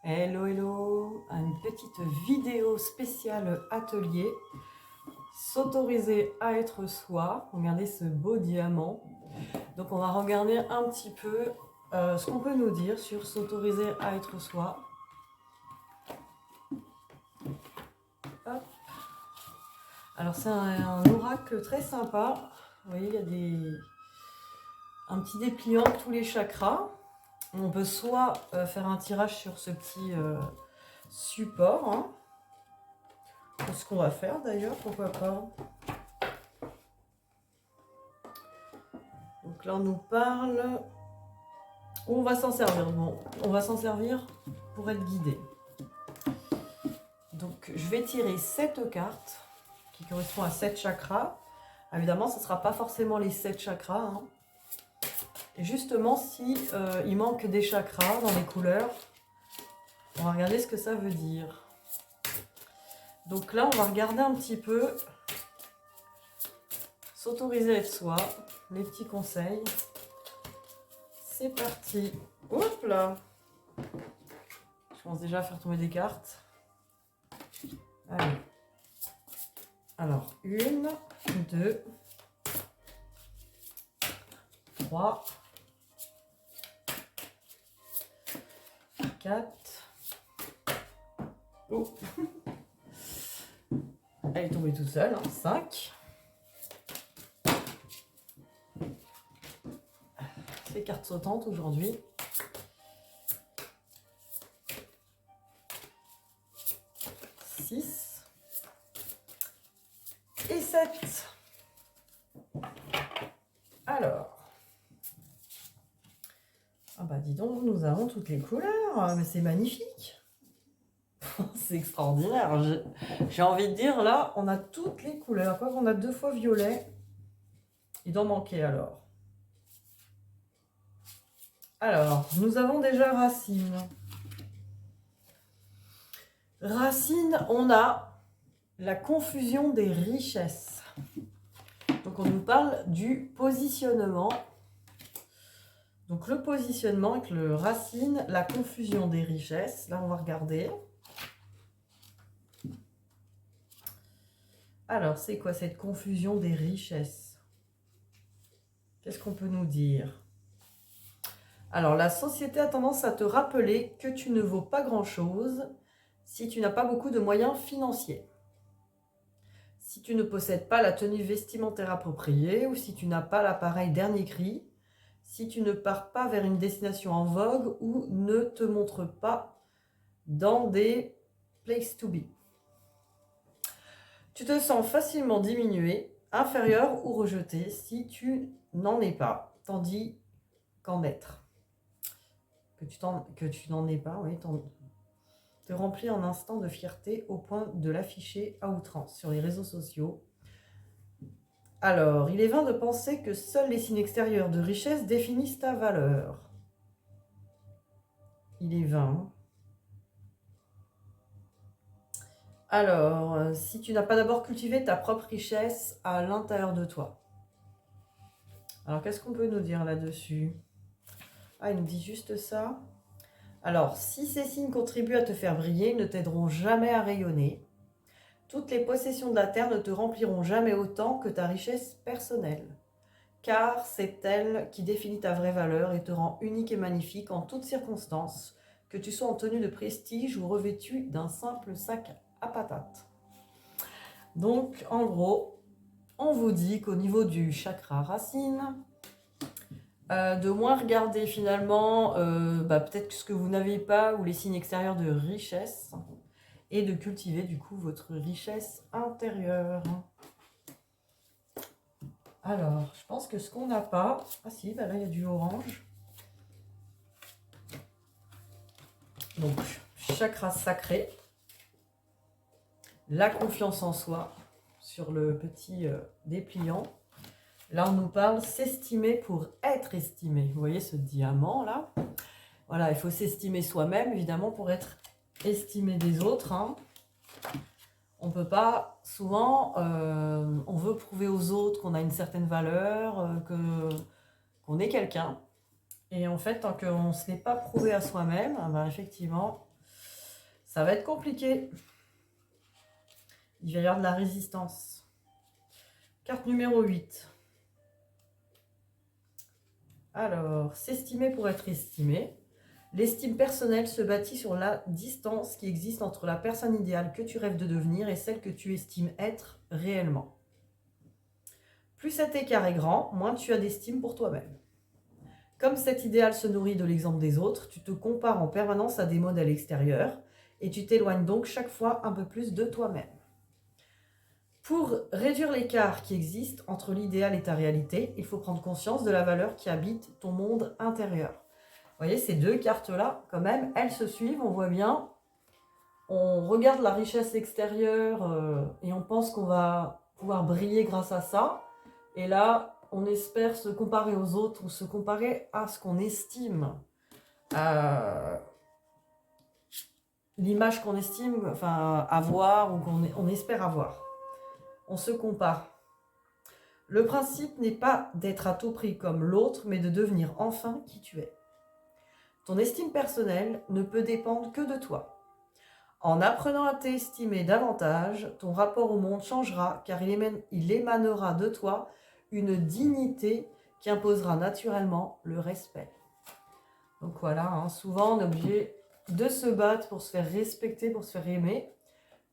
Hello hello, une petite vidéo spéciale atelier, s'autoriser à être soi. Regardez ce beau diamant. Donc on va regarder un petit peu ce qu'on peut nous dire sur s'autoriser à être soi. Hop. Alors c'est un oracle très sympa. Vous voyez, il y a un petit dépliant de tous les chakras. On peut soit faire un tirage sur ce petit support, hein. C'est ce qu'on va faire d'ailleurs, pourquoi pas. Donc là on nous parle, on va s'en servir, bon, on va s'en servir pour être guidé. Donc je vais tirer 7 cartes qui correspondent à 7 chakras. Évidemment ce ne sera pas forcément les 7 chakras, hein. Et justement si il manque des chakras dans les couleurs, on va regarder ce que ça veut dire. Donc là on va regarder un petit peu, s'autoriser à être soi, les petits conseils. C'est parti. Hop là. Je commence déjà à faire tomber des cartes. Allez. Alors, 1, 2, 3, 4. Oh. Elle est tombée toute seule, hein. 5. C'est cartes sautantes aujourd'hui. 6 et 7. Alors. Ah bah dis donc, nous avons toutes les couleurs. Mais c'est magnifique. C'est extraordinaire. J'ai envie de dire, là, on a toutes les couleurs. Quoi qu'on a 2 fois violet. Il doit manquer alors. Alors, nous avons déjà Racine. Racine, on a la confusion des richesses. Donc, on nous parle du positionnement. Donc, le positionnement avec le Racine, la confusion des richesses. Là, on va regarder. Alors, c'est quoi cette confusion des richesses? Qu'est-ce qu'on peut nous dire? Alors, la société a tendance à te rappeler que tu ne vaux pas grand-chose si tu n'as pas beaucoup de moyens financiers. Si tu ne possèdes pas la tenue vestimentaire appropriée ou si tu n'as pas l'appareil dernier cri, si tu ne pars pas vers une destination en vogue ou ne te montres pas dans des places to be. Tu te sens facilement diminué, inférieur ou rejeté si tu n'en es pas, tandis qu'en être. Que tu n'en es pas, oui, te remplit en instant de fierté au point de l'afficher à outrance sur les réseaux sociaux. Alors, il est vain de penser que seuls les signes extérieurs de richesse définissent ta valeur. Il est vain. Alors, si tu n'as pas d'abord cultivé ta propre richesse à l'intérieur de toi. Alors, qu'est-ce qu'on peut nous dire là-dessus? Ah, il nous dit juste ça. Alors, si ces signes contribuent à te faire briller, ils ne t'aideront jamais à rayonner. Toutes les possessions de la terre ne te rempliront jamais autant que ta richesse personnelle, car c'est elle qui définit ta vraie valeur et te rend unique et magnifique en toutes circonstances, que tu sois en tenue de prestige ou revêtu d'un simple sac à patates. Donc, en gros, on vous dit qu'au niveau du chakra racine, de moins regarder finalement peut-être ce que vous n'avez pas ou les signes extérieurs de richesse et de cultiver du coup votre richesse intérieure. Alors, je pense que ce qu'on n'a pas... Ah si, bah là il y a du orange. Donc, chakra sacré. La confiance en soi sur le petit dépliant. Là, on nous parle s'estimer pour être estimé. Vous voyez ce diamant là? Voilà, il faut s'estimer soi-même, évidemment, pour être estimé des autres, hein. On peut pas, souvent, on veut prouver aux autres qu'on a une certaine valeur, qu'on est quelqu'un. Et en fait, tant qu'on ne se l'est pas prouvé à soi-même, ben effectivement, Ça va être compliqué. Il va y avoir de la résistance. Carte numéro 8. Alors, s'estimer pour être estimé. L'estime personnelle se bâtit sur la distance qui existe entre la personne idéale que tu rêves de devenir et celle que tu estimes être réellement. Plus cet écart est grand, moins tu as d'estime pour toi-même. Comme cet idéal se nourrit de l'exemple des autres, tu te compares en permanence à des modèles extérieurs et tu t'éloignes donc chaque fois un peu plus de toi-même. Pour réduire l'écart qui existe entre l'idéal et ta réalité, il faut prendre conscience de la valeur qui habite ton monde intérieur. Vous voyez, ces deux cartes-là, quand même, elles se suivent, on voit bien. On regarde la richesse extérieure et on pense qu'on va pouvoir briller grâce à ça. Et là, on espère se comparer aux autres ou se comparer à ce qu'on estime. L'image qu'on estime avoir ou qu'on espère avoir. On se compare. Le principe n'est pas d'être à tout prix comme l'autre, mais de devenir enfin qui tu es. Ton estime personnelle ne peut dépendre que de toi. En apprenant à t'estimer davantage, ton rapport au monde changera car il émanera de toi une dignité qui imposera naturellement le respect. Donc voilà, souvent on est obligé de se battre pour se faire respecter, pour se faire aimer.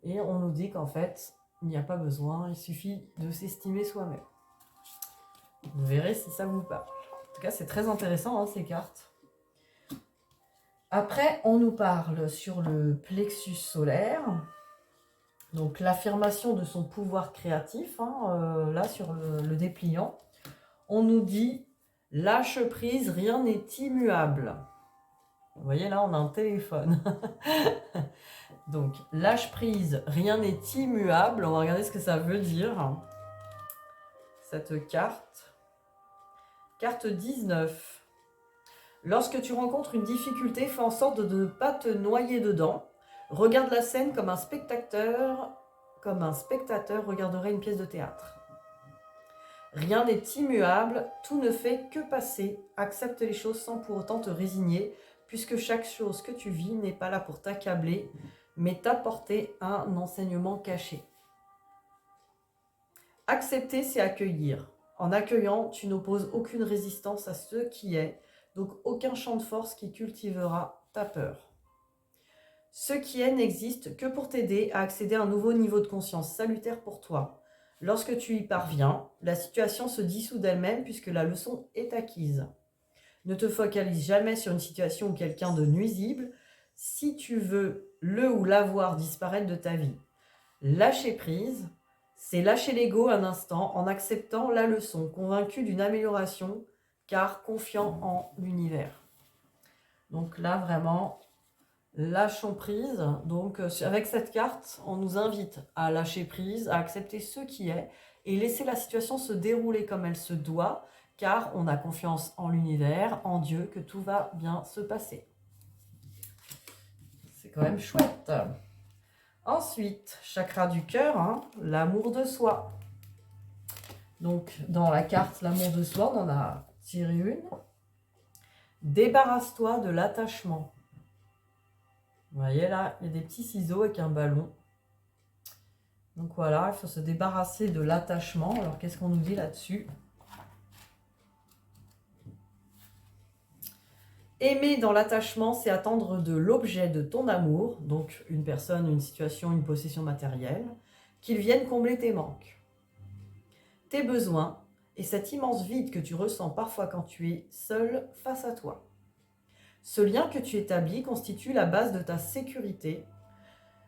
Et on nous dit qu'en fait, il n'y a pas besoin, il suffit de s'estimer soi-même. Vous verrez si ça vous parle. En tout cas, c'est très intéressant ces cartes. Après, on nous parle sur le plexus solaire, donc l'affirmation de son pouvoir créatif, là sur le dépliant. On nous dit « lâche prise, rien n'est immuable ». Vous voyez, là, on a un téléphone. Donc, lâche prise, rien n'est immuable. On va regarder ce que ça veut dire, cette carte. Carte 19. Lorsque tu rencontres une difficulté, fais en sorte de ne pas te noyer dedans. Regarde la scène comme un spectateur regarderait une pièce de théâtre. Rien n'est immuable, tout ne fait que passer. Accepte les choses sans pour autant te résigner, puisque chaque chose que tu vis n'est pas là pour t'accabler, mais t'apporter un enseignement caché. Accepter, c'est accueillir. En accueillant, tu n'opposes aucune résistance à ce qui est, donc aucun champ de force qui cultivera ta peur. Ce qui est n'existe que pour t'aider à accéder à un nouveau niveau de conscience salutaire pour toi. Lorsque tu y parviens, la situation se dissout d'elle-même puisque la leçon est acquise. Ne te focalise jamais sur une situation ou quelqu'un de nuisible si tu veux le ou la voir disparaître de ta vie. Lâcher prise, c'est lâcher l'ego un instant en acceptant la leçon, convaincu d'une amélioration, car confiant en l'univers. Donc là, vraiment, lâchons prise. Donc avec cette carte, on nous invite à lâcher prise, à accepter ce qui est et laisser la situation se dérouler comme elle se doit, car on a confiance en l'univers, en Dieu, que tout va bien se passer. C'est quand même chouette. Ensuite, chakra du cœur, l'amour de soi. Donc, dans la carte l'amour de soi, on en a tiré une. Débarrasse-toi de l'attachement. Vous voyez là, il y a des petits ciseaux avec un ballon. Donc voilà, il faut se débarrasser de l'attachement. Alors, qu'est-ce qu'on nous dit là-dessus ? Aimer dans l'attachement, c'est attendre de l'objet de ton amour, donc une personne, une situation, une possession matérielle, qu'il vienne combler tes manques, tes besoins et cet immense vide que tu ressens parfois quand tu es seul face à toi. Ce lien que tu établis constitue la base de ta sécurité,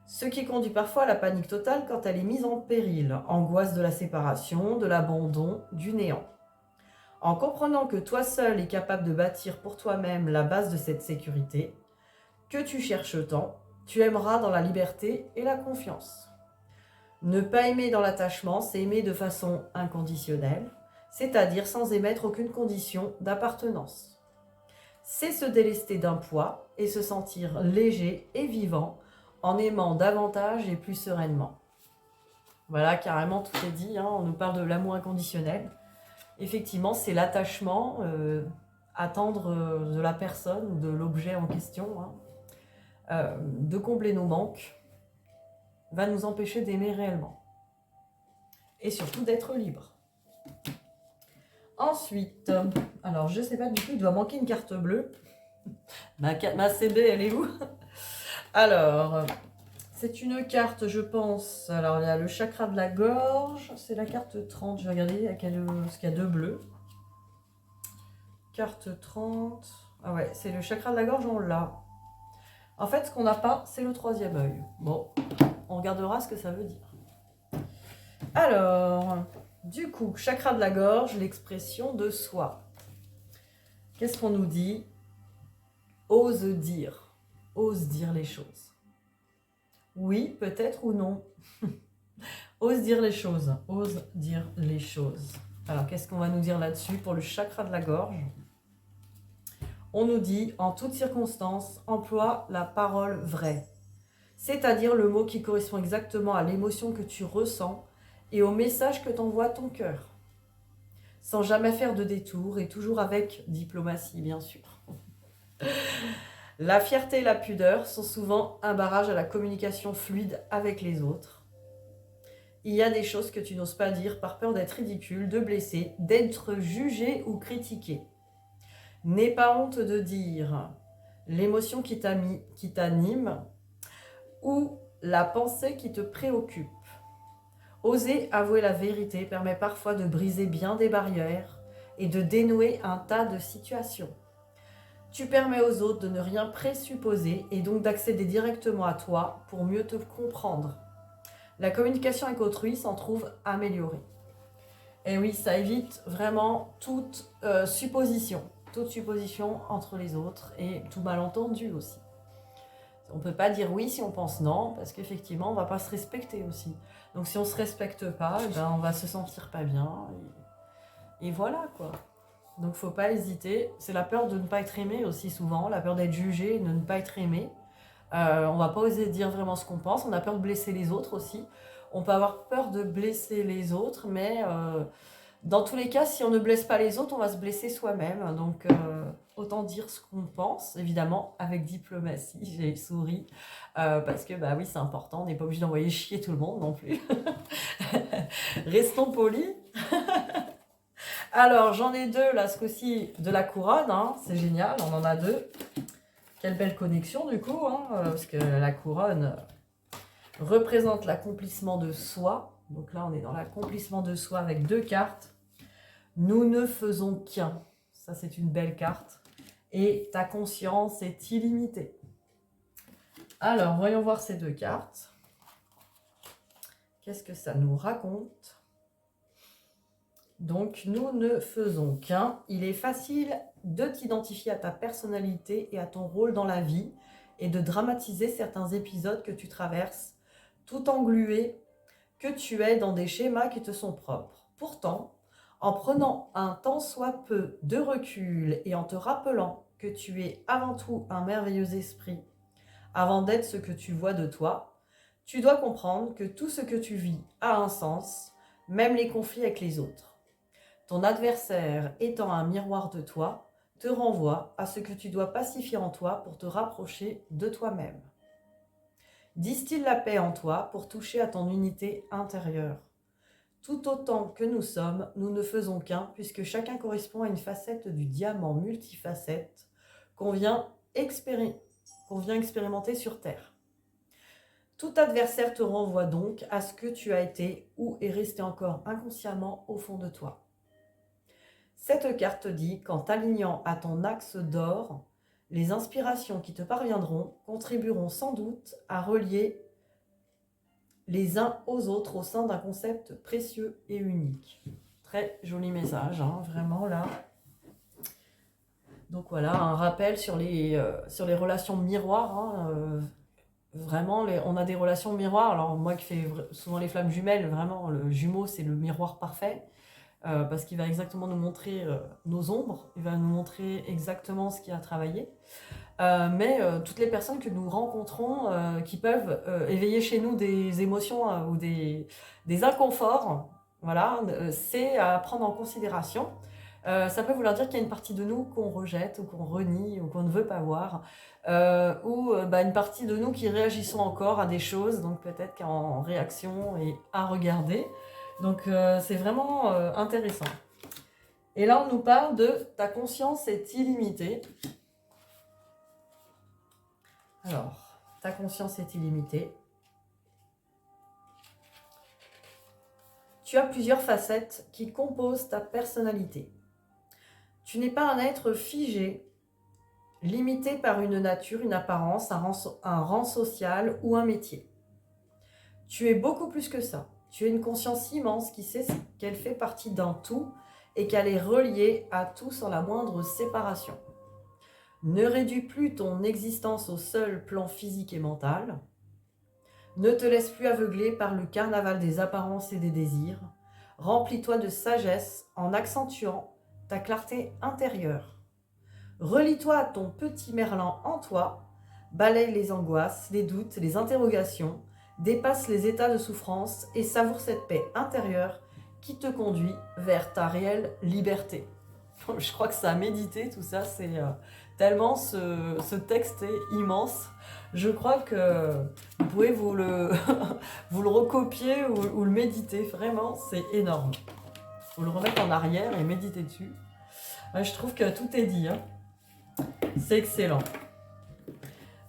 ce qui conduit parfois à la panique totale quand elle est mise en péril, angoisse de la séparation, de l'abandon, du néant. En comprenant que toi seul es capable de bâtir pour toi-même la base de cette sécurité, que tu cherches tant, tu aimeras dans la liberté et la confiance. Ne pas aimer dans l'attachement, c'est aimer de façon inconditionnelle, c'est-à-dire sans émettre aucune condition d'appartenance. C'est se délester d'un poids et se sentir léger et vivant en aimant davantage et plus sereinement. Voilà, carrément tout est dit, on nous parle de l'amour inconditionnel. Effectivement, c'est l'attachement, attendre de la personne ou de l'objet en question. de combler nos manques, va nous empêcher d'aimer réellement. Et surtout d'être libre. Ensuite, alors je sais pas du tout, il doit manquer une carte bleue. Ma CB, elle est où? Alors, c'est une carte, je pense. Alors, il y a le chakra de la gorge. C'est la carte 30. Je vais regarder ce qu'il y a de bleu. Carte 30. Ah ouais, c'est le chakra de la gorge, on l'a. En fait, ce qu'on n'a pas, c'est le troisième œil. Bon, on regardera ce que ça veut dire. Alors, du coup, chakra de la gorge, l'expression de soi. Qu'est-ce qu'on nous dit? Ose dire. Ose dire les choses. Oui, peut-être ou non. Ose dire les choses. Ose dire les choses. Alors, qu'est-ce qu'on va nous dire là-dessus pour le chakra de la gorge? On nous dit, en toutes circonstances, emploie la parole vraie. C'est-à-dire le mot qui correspond exactement à l'émotion que tu ressens et au message que t'envoie ton cœur. Sans jamais faire de détour et toujours avec diplomatie, bien sûr. La fierté et la pudeur sont souvent un barrage à la communication fluide avec les autres. Il y a des choses que tu n'oses pas dire par peur d'être ridicule, de blesser, d'être jugé ou critiqué. N'aie pas honte de dire l'émotion qui t'anime ou la pensée qui te préoccupe. Oser avouer la vérité permet parfois de briser bien des barrières et de dénouer un tas de situations. Tu permets aux autres de ne rien présupposer et donc d'accéder directement à toi pour mieux te comprendre. La communication avec autrui s'en trouve améliorée. Et oui, ça évite vraiment toute supposition entre les autres et tout malentendu aussi. On ne peut pas dire oui si on pense non, parce qu'effectivement, on ne va pas se respecter aussi. Donc si on ne se respecte pas, on va se sentir pas bien. Et voilà quoi. Donc faut pas hésiter. C'est la peur de ne pas être aimé aussi souvent, la peur d'être jugé et de ne pas être aimé. On va pas oser dire vraiment ce qu'on pense. On a peur de blesser les autres aussi. On peut avoir peur de blesser les autres, mais dans tous les cas, si on ne blesse pas les autres, on va se blesser soi-même. Donc autant dire ce qu'on pense, évidemment, avec diplomatie. J'ai souri, parce que bah oui, c'est important. On n'est pas obligé d'envoyer chier tout le monde non plus. Restons polis. Alors, j'en ai deux, là, ce coup-ci, de la couronne, hein, c'est génial, on en a deux. Quelle belle connexion, du coup, hein, parce que la couronne représente l'accomplissement de soi. Donc là, on est dans l'accomplissement de soi avec deux cartes. Nous ne faisons qu'un. Ça, c'est une belle carte. Et ta conscience est illimitée. Alors, voyons voir ces deux cartes. Qu'est-ce que ça nous raconte ? Donc, nous ne faisons qu'un. Il est facile de t'identifier à ta personnalité et à ton rôle dans la vie et de dramatiser certains épisodes que tu traverses, tout englué que tu es dans des schémas qui te sont propres. Pourtant, en prenant un tant soit peu de recul et en te rappelant que tu es avant tout un merveilleux esprit, avant d'être ce que tu vois de toi, tu dois comprendre que tout ce que tu vis a un sens, même les conflits avec les autres. Ton adversaire étant un miroir de toi, te renvoie à ce que tu dois pacifier en toi pour te rapprocher de toi-même. Distille la paix en toi pour toucher à ton unité intérieure. Tout autant que nous sommes, nous ne faisons qu'un, puisque chacun correspond à une facette du diamant multifacette qu'on vient expérimenter sur Terre. Tout adversaire te renvoie donc à ce que tu as été ou est resté encore inconsciemment au fond de toi. Cette carte dit qu'en t'alignant à ton axe d'or, les inspirations qui te parviendront contribueront sans doute à relier les uns aux autres au sein d'un concept précieux et unique. Très joli message, hein, vraiment là. Donc voilà, un rappel sur les relations miroirs. Hein, vraiment, on a des relations miroirs. Alors moi qui fais souvent les flammes jumelles, vraiment, le jumeau, c'est le miroir parfait. Parce qu'il va exactement nous montrer nos ombres, il va nous montrer exactement ce qu'il y a à travailler. Mais toutes les personnes que nous rencontrons qui peuvent éveiller chez nous des émotions ou des inconforts, voilà, c'est à prendre en considération. Ça peut vouloir dire qu'il y a une partie de nous qu'on rejette ou qu'on renie ou qu'on ne veut pas voir, ou une partie de nous qui réagissons encore à des choses, donc peut-être qu'en réaction et à regarder. Donc c'est vraiment intéressant. Et là, on nous parle de ta conscience est illimitée. Alors, ta conscience est illimitée. Tu as plusieurs facettes qui composent ta personnalité. Tu n'es pas un être figé, limité par une nature, une apparence, un rang social ou un métier. Tu es beaucoup plus que ça. Tu as une conscience immense qui sait qu'elle fait partie d'un tout et qu'elle est reliée à tout sans la moindre séparation. Ne réduis plus ton existence au seul plan physique et mental. Ne te laisse plus aveugler par le carnaval des apparences et des désirs. Remplis-toi de sagesse en accentuant ta clarté intérieure. Relie-toi à ton petit Merlin en toi, balaye les angoisses, les doutes, les interrogations, dépasse les états de souffrance et savoure cette paix intérieure qui te conduit vers ta réelle liberté. Je crois que ça a médité tout ça, c'est tellement ce texte est immense. Je crois que vous pouvez vous le, vous le recopier ou le méditer, vraiment c'est énorme. Vous le remettre en arrière et méditer dessus. Je trouve que tout est dit, hein. C'est excellent.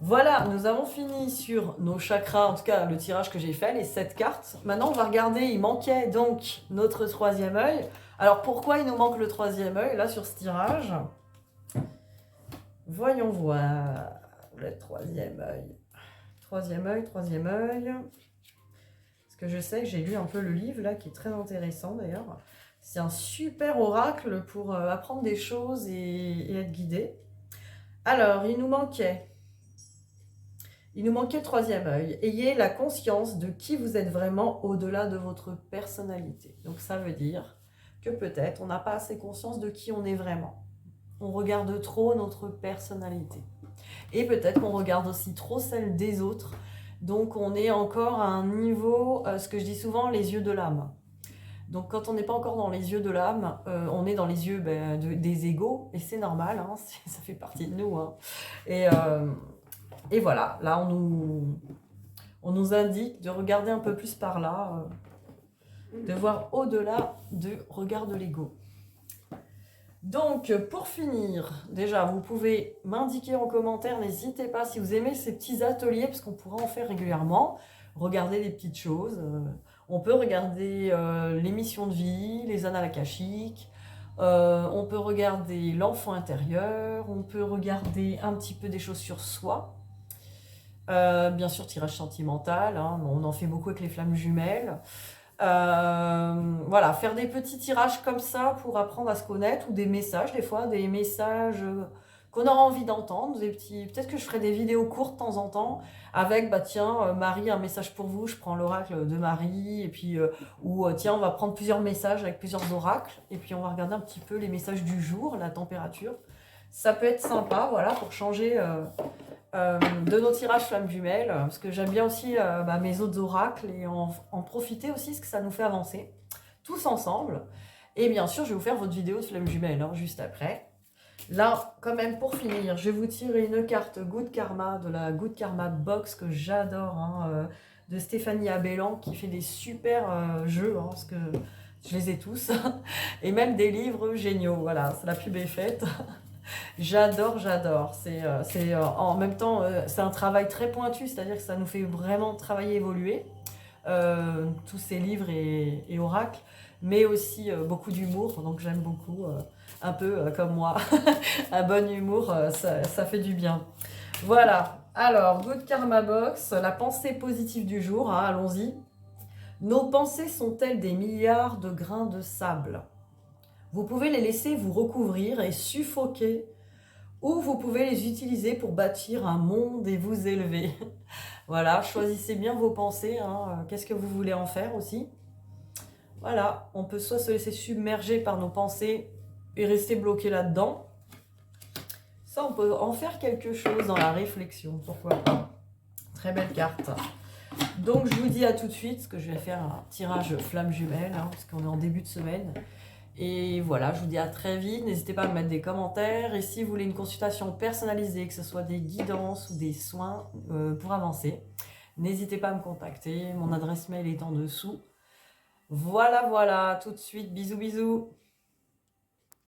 Voilà, nous avons fini sur nos chakras, en tout cas le tirage que j'ai fait, les 7 cartes. Maintenant, on va regarder, il manquait donc notre troisième œil. Alors, pourquoi il nous manque le troisième œil, là, sur ce tirage? Voyons voir le troisième œil. Troisième œil. Parce que je sais que j'ai lu un peu le livre, là, qui est très intéressant, d'ailleurs. C'est un super oracle pour apprendre des choses et être guidé. Alors, il nous manquait le troisième œil. Ayez la conscience de qui vous êtes vraiment au-delà de votre personnalité. Donc ça veut dire que peut-être on n'a pas assez conscience de qui on est vraiment. On regarde trop notre personnalité. Et peut-être qu'on regarde aussi trop celle des autres. Donc on est encore à un niveau, ce que je dis souvent, les yeux de l'âme. Donc quand on n'est pas encore dans les yeux de l'âme, on est dans les yeux des égos. Et c'est normal, hein, ça fait partie de nous. Hein. Et voilà, là on nous indique de regarder un peu plus par là, de voir au-delà du regard de l'ego. Donc pour finir, déjà vous pouvez m'indiquer en commentaire, n'hésitez pas si vous aimez ces petits ateliers, parce qu'on pourra en faire régulièrement, regarder des petites choses. On peut regarder les missions de vie, les annales akashiques, on peut regarder l'enfant intérieur, on peut regarder un petit peu des choses sur soi. Bien sûr, tirage sentimental, hein, on en fait beaucoup avec les flammes jumelles. Voilà, faire des petits tirages comme ça pour apprendre à se connaître, ou des messages, des fois, des messages qu'on aura envie d'entendre, des petits... Peut-être que je ferai des vidéos courtes de temps en temps, avec, tiens, Marie, un message pour vous, je prends l'oracle de Marie, et puis, tiens, on va prendre plusieurs messages avec plusieurs oracles, et puis on va regarder un petit peu les messages du jour, la température. Ça peut être sympa, voilà, pour changer... de nos tirages flammes jumelles, parce que j'aime bien aussi mes autres oracles et en profiter aussi, parce que ça nous fait avancer tous ensemble. Et bien sûr, je vais vous faire votre vidéo de flammes jumelles juste après. Là, quand même, pour finir, je vais vous tirer une carte Good Karma de la Good Karma Box que j'adore, de Stéphanie Abellan, qui fait des super jeux, parce que je les ai tous, et même des livres géniaux. Voilà, la pub est faite. J'adore. C'est en même temps, c'est un travail très pointu, c'est-à-dire que ça nous fait vraiment travailler, évoluer, tous ces livres et oracles, mais aussi beaucoup d'humour, donc j'aime beaucoup, un peu comme moi, un bon humour, ça fait du bien. Voilà, alors, Good Karma Box, la pensée positive du jour, allons-y. Nos pensées sont-elles des milliards de grains de sable? Vous pouvez les laisser vous recouvrir et suffoquer, ou vous pouvez les utiliser pour bâtir un monde et vous élever. Voilà, choisissez bien vos pensées, qu'est-ce que vous voulez en faire aussi. Voilà, on peut soit se laisser submerger par nos pensées et rester bloqué là-dedans. Ça, on peut en faire quelque chose dans la réflexion, pourquoi pas. Très belle carte. Donc, je vous dis à tout de suite, parce que je vais faire un tirage flamme jumelle, parce qu'on est en début de semaine. Et voilà, je vous dis à très vite. N'hésitez pas à me mettre des commentaires. Et si vous voulez une consultation personnalisée, que ce soit des guidances ou des soins pour avancer, n'hésitez pas à me contacter. Mon adresse mail est en dessous. Voilà, voilà, tout de suite. Bisous, bisous.